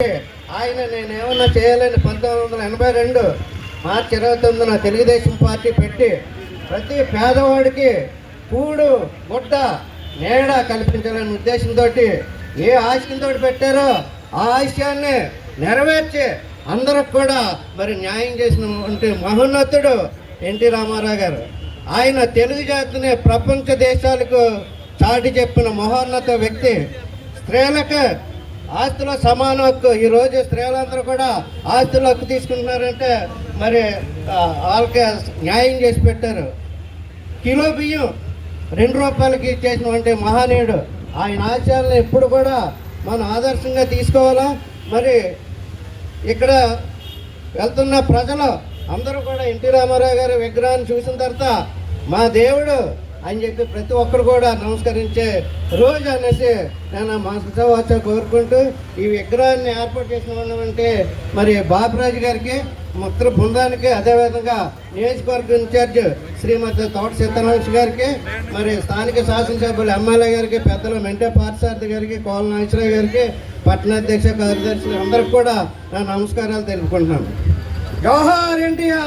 ఆయన నేనేమన్నా చేయాలని 1982 మార్చి 29న తెలుగుదేశం పార్టీ పెట్టి ప్రతి పేదవాడికి కూడు గుడ్డ నీడ కల్పించాలనే ఉద్దేశంతో ఏ ఆశయంతో పెట్టారో ఆ ఆశయాన్ని నెరవేర్చి అందరికి కూడా మరి న్యాయం చేసినటువంటి మహోన్నతుడు ఎన్టీ రామారావు గారు. ఆయన తెలుగు జాతిని ప్రపంచ దేశాలకు చాటి చెప్పిన మహోన్నత వ్యక్తి. స్త్రీలకు ఆస్తుల సమాన హక్కు, ఈరోజు స్త్రీలందరూ కూడా ఆస్తుల హక్కు తీసుకుంటున్నారంటే మరి వాళ్ళకి న్యాయం చేసి పెట్టారు. కిలో బియ్యం 2 రూపాయలకి ఇచ్చేసినటువంటి మహానీయుడు. ఆయన ఆశయాలను ఎప్పుడు కూడా మనం ఆదర్శంగా తీసుకోవాలా. మరి ఇక్కడ వెళ్తున్న ప్రజలు అందరూ కూడా ఎన్టీ రామారావు గారి విగ్రహాన్ని చూసిన తర్వాత మా దేవుడు అని చెప్పి ప్రతి ఒక్కరు కూడా నమస్కరించే రోజు అనేసి నేను మనసుతో కోరుకుంటూ ఈ విగ్రహాన్ని ఏర్పాటు చేసినటువంటి మరి బాబురాజు గారికి, మొత్తం బృందానికి, అదేవిధంగా నియోజకవర్గ ఇన్ఛార్జ్ శ్రీమతి తోట సీతారామకృష్ణ గారికి, మరి స్థానిక శాసనసభ్యులు ఎమ్మెల్యే గారికి, పెద్దలు మెంటే పార్థసారథి గారికి, కోల నాగేశ్వరరావు గారికి, పట్టణాధ్యక్ష కార్యదర్శులు అందరికి కూడా నా నమస్కారాలు తెలుపుకుంటున్నాను. జోహార్ ఎన్టీఆర్.